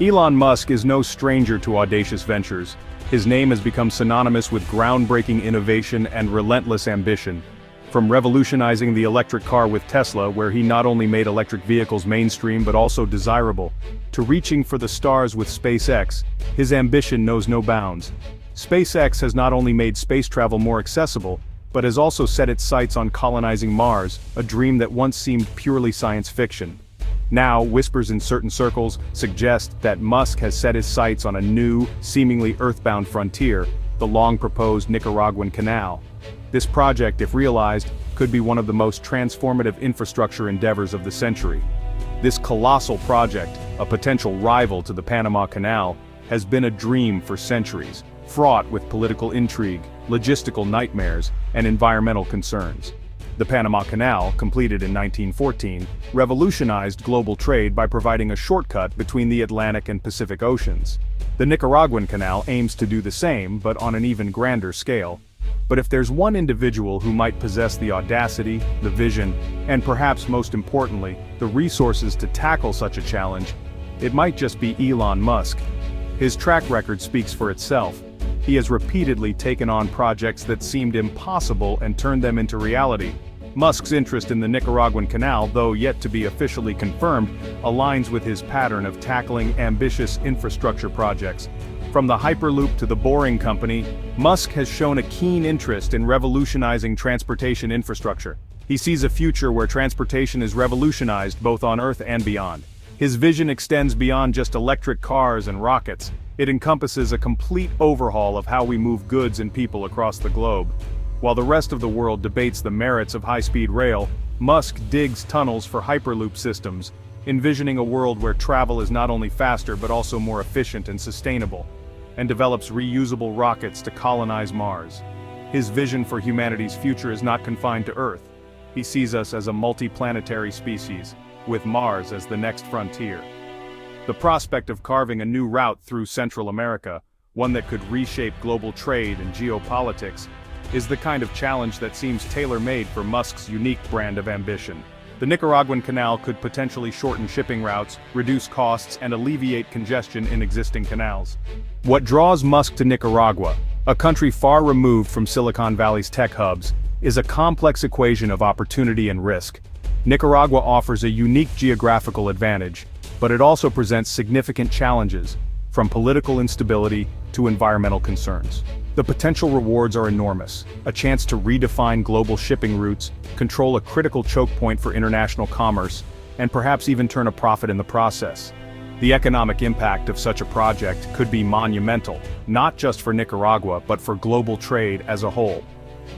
Elon Musk is no stranger to audacious ventures. His name has become synonymous with groundbreaking innovation and relentless ambition. From revolutionizing the electric car with Tesla, where he not only made electric vehicles mainstream but also desirable, to reaching for the stars with SpaceX, his ambition knows no bounds. SpaceX has not only made space travel more accessible, but has also set its sights on colonizing Mars, a dream that once seemed purely science fiction. Now, whispers in certain circles suggest that Musk has set his sights on a new, seemingly earthbound frontier, the long-proposed Nicaraguan Canal. This project, if realized, could be one of the most transformative infrastructure endeavors of the century. This colossal project, a potential rival to the Panama Canal, has been a dream for centuries, fraught with political intrigue, logistical nightmares, and environmental concerns. The Panama Canal, completed in 1914, revolutionized global trade by providing a shortcut between the Atlantic and Pacific Oceans. The Nicaraguan Canal aims to do the same, but on an even grander scale. But if there's one individual who might possess the audacity, the vision, and perhaps most importantly, the resources to tackle such a challenge, it might just be Elon Musk. His track record speaks for itself. He has repeatedly taken on projects that seemed impossible and turned them into reality. Musk's interest in the Nicaraguan Canal, though yet to be officially confirmed, aligns with his pattern of tackling ambitious infrastructure projects. From the Hyperloop to the Boring Company, Musk has shown a keen interest in revolutionizing transportation infrastructure. He sees a future where transportation is revolutionized both on Earth and beyond. His vision extends beyond just electric cars and rockets. It encompasses a complete overhaul of how we move goods and people across the globe. While the rest of the world debates the merits of high-speed rail, Musk digs tunnels for Hyperloop systems, envisioning a world where travel is not only faster but also more efficient and sustainable, and develops reusable rockets to colonize Mars. His vision for humanity's future is not confined to Earth. He sees us as a multi-planetary species, with Mars as the next frontier. The prospect of carving a new route through Central America, one that could reshape global trade and geopolitics, is the kind of challenge that seems tailor-made for Musk's unique brand of ambition. The Nicaraguan Canal could potentially shorten shipping routes, reduce costs, and alleviate congestion in existing canals. What draws Musk to Nicaragua, a country far removed from Silicon Valley's tech hubs, is a complex equation of opportunity and risk. Nicaragua offers a unique geographical advantage, but it also presents significant challenges, from political instability to environmental concerns. The potential rewards are enormous: a chance to redefine global shipping routes, control a critical choke point for international commerce, and perhaps even turn a profit in the process. The economic impact of such a project could be monumental, not just for Nicaragua but for global trade as a whole.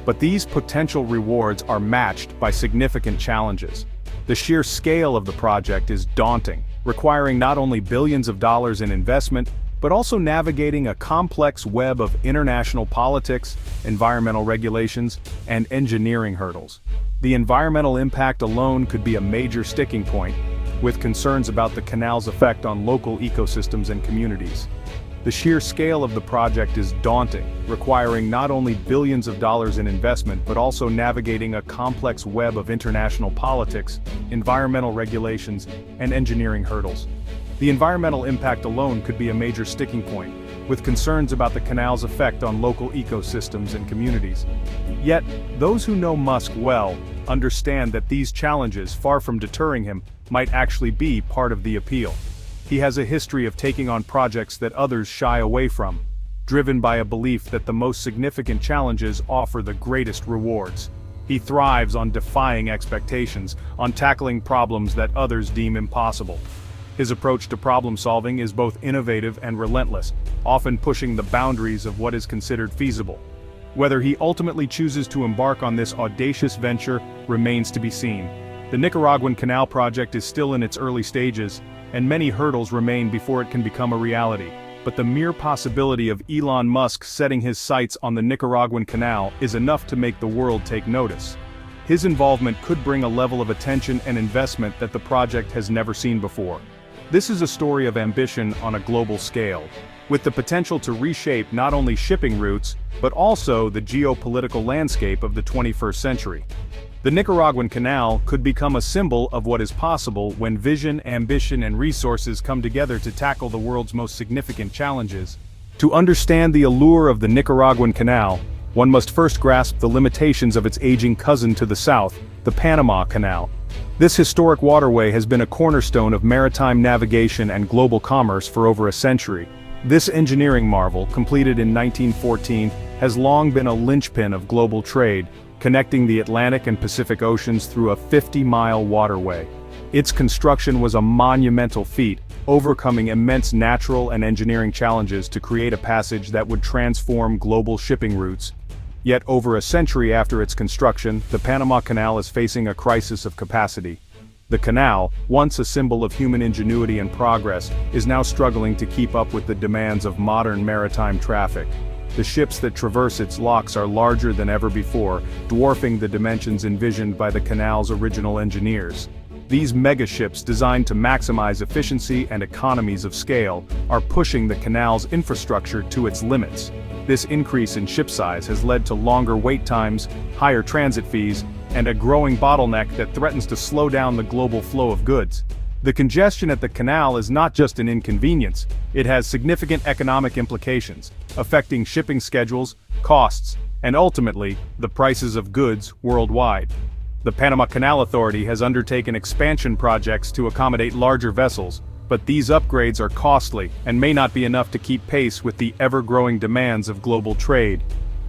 But these potential rewards are matched by significant challenges. The sheer scale of the project is daunting, requiring not only billions of dollars in investment, but also navigating a complex web of international politics, environmental regulations, and engineering hurdles. The environmental impact alone could be a major sticking point, with concerns about the canal's effect on local ecosystems and communities. The sheer scale of the project is daunting, requiring not only billions of dollars in investment but also navigating a complex web of international politics, environmental regulations, and engineering hurdles. The environmental impact alone could be a major sticking point, with concerns about the canal's effect on local ecosystems and communities. Yet, those who know Musk well understand that these challenges, far from deterring him, might actually be part of the appeal. He has a history of taking on projects that others shy away from, driven by a belief that the most significant challenges offer the greatest rewards. He thrives on defying expectations, on tackling problems that others deem impossible. His approach to problem solving is both innovative and relentless, often pushing the boundaries of what is considered feasible. Whether he ultimately chooses to embark on this audacious venture remains to be seen. The Nicaraguan Canal project is still in its early stages, and many hurdles remain before it can become a reality. But the mere possibility of Elon Musk setting his sights on the Nicaraguan Canal is enough to make the world take notice. His involvement could bring a level of attention and investment that the project has never seen before. This is a story of ambition on a global scale, with the potential to reshape not only shipping routes, but also the geopolitical landscape of the 21st century. The Nicaraguan Canal could become a symbol of what is possible when vision, ambition, and resources come together to tackle the world's most significant challenges. To understand the allure of the Nicaraguan Canal, one must first grasp the limitations of its aging cousin to the south, the Panama Canal. This historic waterway has been a cornerstone of maritime navigation and global commerce for over a century. This engineering marvel, completed in 1914, has long been a linchpin of global trade, connecting the Atlantic and Pacific Oceans through a 50-mile waterway. Its construction was a monumental feat, overcoming immense natural and engineering challenges to create a passage that would transform global shipping routes. Yet over a century after its construction, the Panama Canal is facing a crisis of capacity. The canal, once a symbol of human ingenuity and progress, is now struggling to keep up with the demands of modern maritime traffic. The ships that traverse its locks are larger than ever before, dwarfing the dimensions envisioned by the canal's original engineers. These megaships, designed to maximize efficiency and economies of scale, are pushing the canal's infrastructure to its limits. This increase in ship size has led to longer wait times, higher transit fees, and a growing bottleneck that threatens to slow down the global flow of goods. The congestion at the canal is not just an inconvenience, it has significant economic implications, affecting shipping schedules, costs, and ultimately, the prices of goods worldwide. The Panama Canal Authority has undertaken expansion projects to accommodate larger vessels, but these upgrades are costly and may not be enough to keep pace with the ever-growing demands of global trade.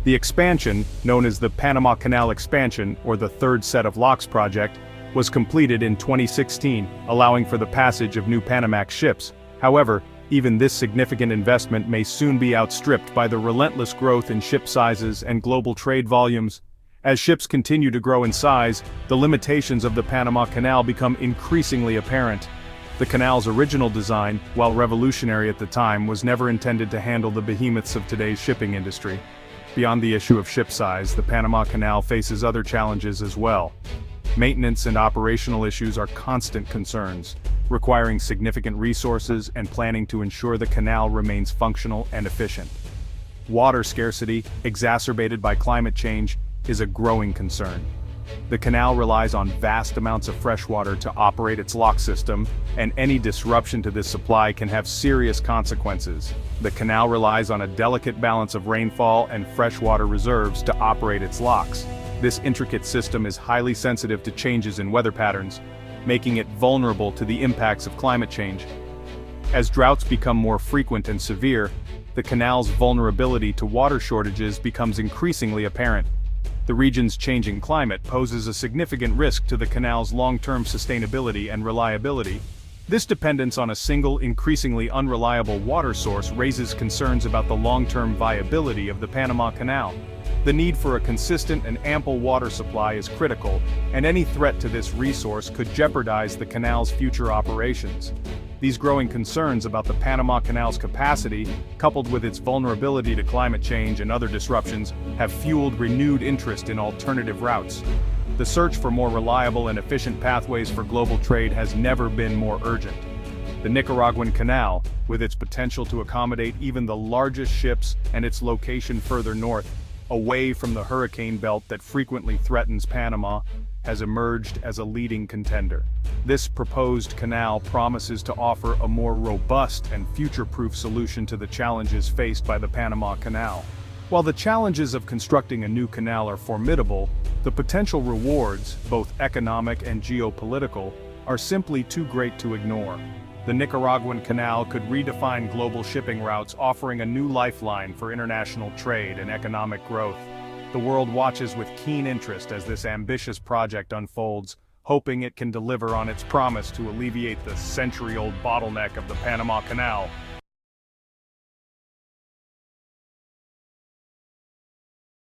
The expansion, known as the Panama Canal Expansion, or the Third Set of Locks project, was completed in 2016, allowing for the passage of new Panamax ships. However, even this significant investment may soon be outstripped by the relentless growth in ship sizes and global trade volumes. As ships continue to grow in size, the limitations of the Panama Canal become increasingly apparent. The canal's original design, while revolutionary at the time, was never intended to handle the behemoths of today's shipping industry. Beyond the issue of ship size, the Panama Canal faces other challenges as well. Maintenance and operational issues are constant concerns, requiring significant resources and planning to ensure the canal remains functional and efficient. Water scarcity, exacerbated by climate change, is a growing concern. The canal relies on vast amounts of fresh water to operate its lock system, and any disruption to this supply can have serious consequences. The canal relies on a delicate balance of rainfall and freshwater reserves to operate its locks. This intricate system is highly sensitive to changes in weather patterns, making it vulnerable to the impacts of climate change. As droughts become more frequent and severe, the canal's vulnerability to water shortages becomes increasingly apparent. The region's changing climate poses a significant risk to the canal's long-term sustainability and reliability. This dependence on a single, increasingly unreliable water source raises concerns about the long-term viability of the Panama Canal. The need for a consistent and ample water supply is critical, and any threat to this resource could jeopardize the canal's future operations. These growing concerns about the Panama Canal's capacity, coupled with its vulnerability to climate change and other disruptions, have fueled renewed interest in alternative routes. The search for more reliable and efficient pathways for global trade has never been more urgent. The Nicaraguan Canal, with its potential to accommodate even the largest ships and its location further north, away from the hurricane belt that frequently threatens Panama, has emerged as a leading contender. This proposed canal promises to offer a more robust and future-proof solution to the challenges faced by the Panama Canal. While the challenges of constructing a new canal are formidable, the potential rewards, both economic and geopolitical, are simply too great to ignore. The Nicaraguan Canal could redefine global shipping routes, offering a new lifeline for international trade and economic growth. The world watches with keen interest as this ambitious project unfolds, hoping it can deliver on its promise to alleviate the century-old bottleneck of the Panama Canal.